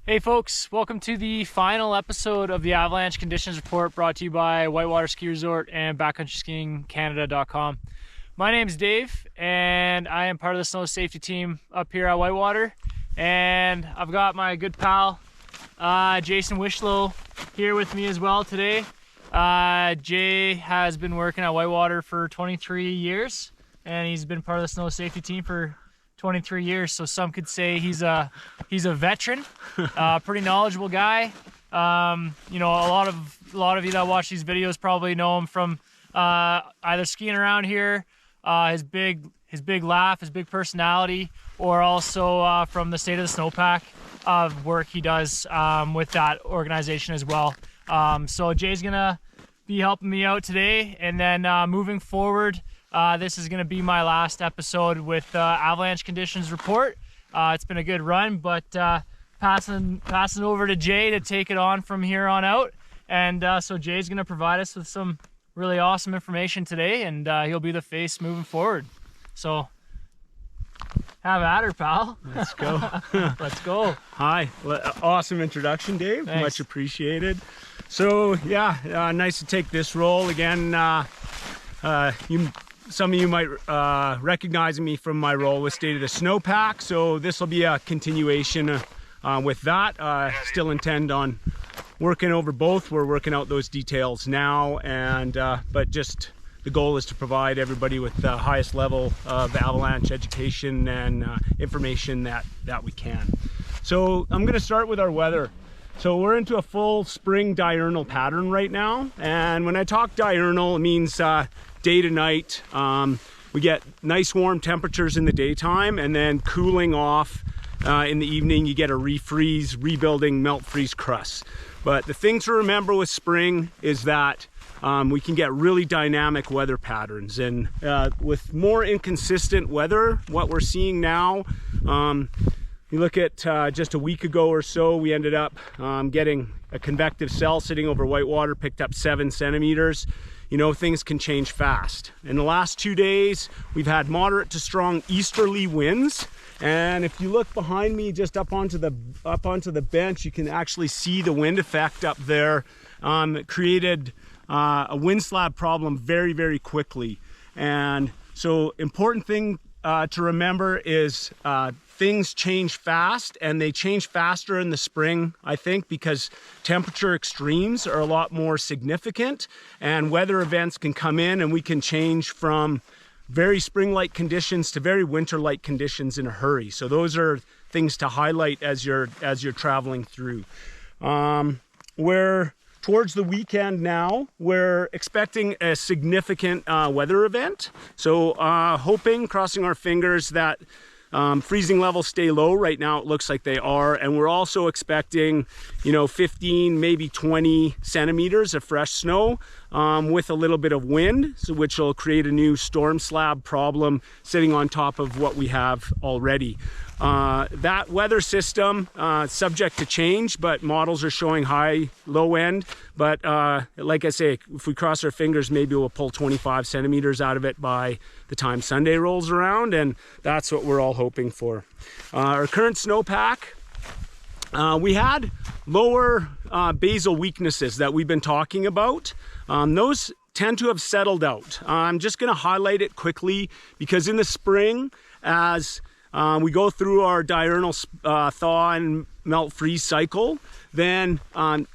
Hey folks, welcome to the final episode of the Avalanch Conditions Report, brought to you by Whitewater Ski Resort and Backcountry Skiing Canada.com. My name is Dave and I am part of the snow safety team up here at Whitewater, and I've got my good pal Jason Wishlow here with me as well today. Jay has been working at Whitewater for 23 years and he's been part of the snow safety team for 23 years, so some could say he's a veteran, pretty knowledgeable guy. You know, a lot of you that watch these videos probably know him from either skiing around here, his big laugh, his big personality, or also from the State of the Snowpack of work he does with that organization as well. So Jay's gonna be helping me out today, and then moving forward, this is going to be my last episode with Avalanch Conditions Report. It's been a good run, but passing over to Jay to take it on from here on out. And so Jay's going to provide us with some really awesome information today, and he'll be the face moving forward. So have at her, pal. Let's go. Let's go. Hi. Awesome introduction, Dave. Thanks. Much appreciated. So yeah, nice to take this role again. Some of you might recognize me from my role with State of the Snowpack, so this will be a continuation with that. Still intend on working over both. We're working out those details now, and but just the goal is to provide everybody with the highest level of avalanche education and information that we can. So I'm going to start with our weather. So we're into a full spring diurnal pattern right now, and when I talk diurnal, it means day to night. We get nice warm temperatures in the daytime, and then cooling off in the evening. You get a refreeze, rebuilding melt freeze crust. But the thing to remember with spring is that we can get really dynamic weather patterns, and with more inconsistent weather, what we're seeing now, you look at just a week ago or so, we ended up getting a convective cell sitting over Whitewater, picked up 7 centimeters. You know, things can change fast. In the last 2 days, we've had moderate to strong easterly winds. And if you look behind me, just up onto the bench, you can actually see the wind effect up there. It created a wind slab problem very, very quickly. And so important thing to remember is things change fast, and they change faster in the spring, I think, because temperature extremes are a lot more significant, and weather events can come in and we can change from very spring-like conditions to very winter-like conditions in a hurry. So those are things to highlight as you're traveling through. We're towards the weekend now. We're expecting a significant weather event. So hoping, crossing our fingers, that freezing levels stay low. Right now it looks like they are, and we're also expecting, 15, maybe 20 centimeters of fresh snow with a little bit of wind, so which will create a new storm slab problem sitting on top of what we have already. That weather system, subject to change, but models are showing high, low end. But like I say, if we cross our fingers, maybe we'll pull 25 centimeters out of it by the time Sunday rolls around, and that's what we're all hoping for. Our current snowpack, we had lower basal weaknesses that we've been talking about. Those tend to have settled out. I'm just going to highlight it quickly because in the spring, as we go through our diurnal thaw and melt freeze cycle, then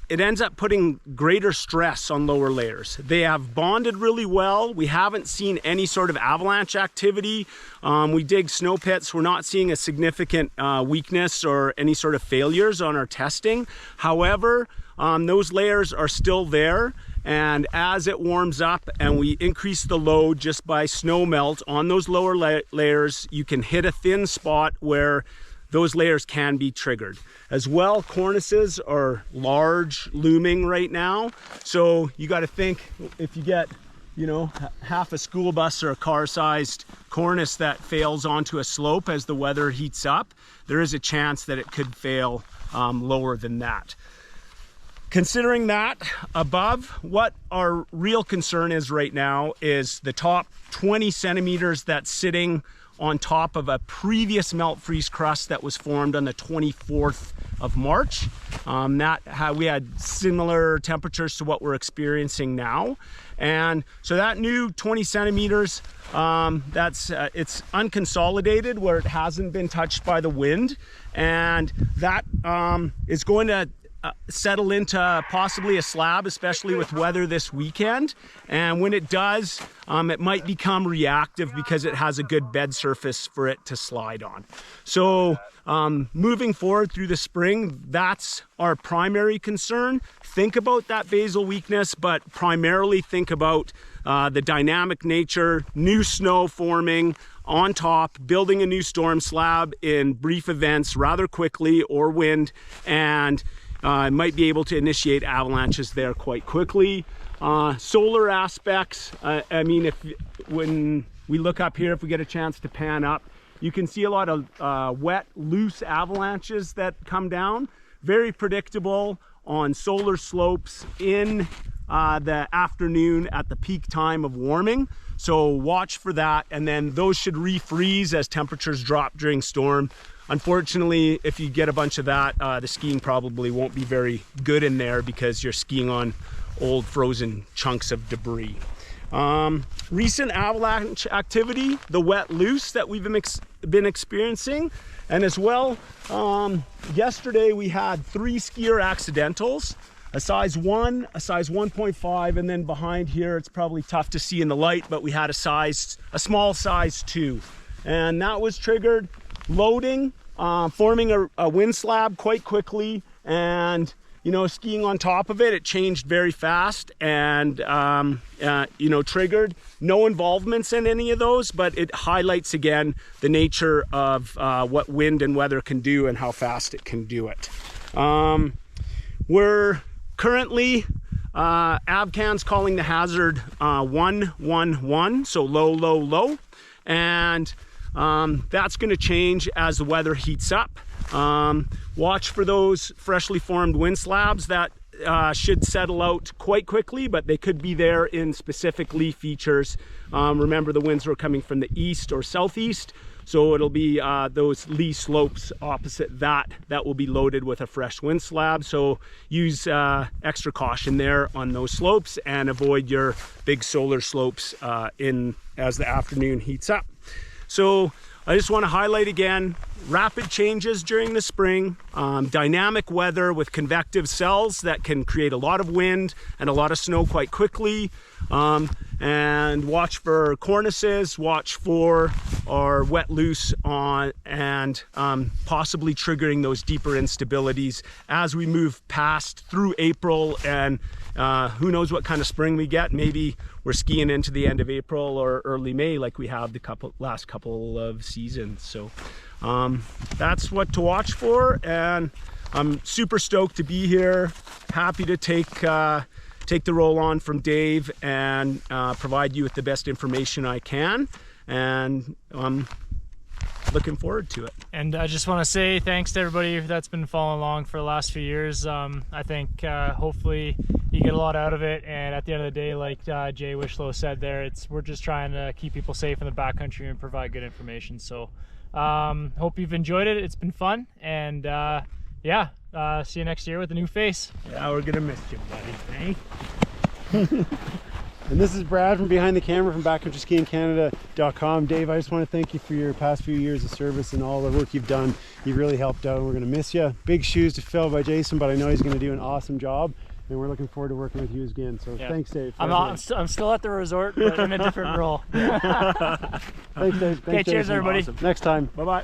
it ends up putting greater stress on lower layers. They have bonded really well. We haven't seen any sort of avalanche activity. We dig snow pits. We're not seeing a significant weakness or any sort of failures on our testing. However, those layers are still there. And as it warms up and we increase the load just by snow melt on those lower layers, you can hit a thin spot where those layers can be triggered. As well, cornices are large looming right now. So you got to think, if you get, half a school bus or a car-sized cornice that fails onto a slope as the weather heats up, there is a chance that it could fail lower than that. Considering that, above, what our real concern is right now is the top 20 centimeters that's sitting on top of a previous melt freeze crust that was formed on the 24th of March. We had similar temperatures to what we're experiencing now. And so that new 20 centimeters, it's unconsolidated where it hasn't been touched by the wind. And that is going to settle into possibly a slab, especially with weather this weekend. And when it does, it might become reactive because it has a good bed surface for it to slide on. So moving forward through the spring, that's our primary concern. Think about that basal weakness, but primarily think about the dynamic nature, new snow forming on top, building a new storm slab in brief events rather quickly, or wind, and might be able to initiate avalanches there quite quickly. Solar aspects, I mean, when we look up here, if we get a chance to pan up, you can see a lot of wet, loose avalanches that come down. Very predictable on solar slopes in the afternoon at the peak time of warming. So watch for that, and then those should refreeze as temperatures drop during storm. Unfortunately, if you get a bunch of that, the skiing probably won't be very good in there because you're skiing on old frozen chunks of debris. Recent avalanche activity, the wet loose that we've been experiencing, and as well, yesterday we had 3 skier accidentals, a size 1, a size 1.5, and then behind here, it's probably tough to see in the light, but we had a small size 2. And that was triggered loading, forming a wind slab quite quickly, and skiing on top of it. It changed very fast and triggered. No involvements in any of those, but it highlights again the nature of what wind and weather can do and how fast it can do it. We're currently AvCan's calling the hazard 111, so low, low, low, and that's going to change as the weather heats up. Watch for those freshly formed wind slabs that should settle out quite quickly, but they could be there in specific lee features. Remember, the winds were coming from the east or southeast, so it'll be those lee slopes opposite that will be loaded with a fresh wind slab. So use extra caution there on those slopes and avoid your big solar slopes as the afternoon heats up. So I just want to highlight again, rapid changes during the spring, dynamic weather with convective cells that can create a lot of wind and a lot of snow quite quickly, and watch for cornices, watch for our wet loose on, and possibly triggering those deeper instabilities as we move past through April, and who knows what kind of spring we get. Maybe we're skiing into the end of April or early May like we have the last couple of seasons. So that's what to watch for, and I'm super stoked to be here. Happy to take the role on from Dave and provide you with the best information I can, and I'm looking forward to it. And I just want to say thanks to everybody that's been following along for the last few years. I think hopefully you get a lot out of it, and at the end of the day, like Jay Wishlow said there, we're just trying to keep people safe in the backcountry and provide good information. So hope you've enjoyed it. It's been fun, and see you next year with a new face. Yeah, we're gonna miss you, buddy. Hey? And this is Brad from behind the camera from BackcountrySkiingCanada.com. Dave, I just want to thank you for your past few years of service and all the work you've done. You've really helped out. We're going to miss you. Big shoes to fill by Jason, but I know he's going to do an awesome job, and we're looking forward to working with you again. So thanks, Dave. I'm still at the resort, but in a different role. Thanks, Dave. Okay, cheers, everybody. Awesome. Next time. Bye-bye.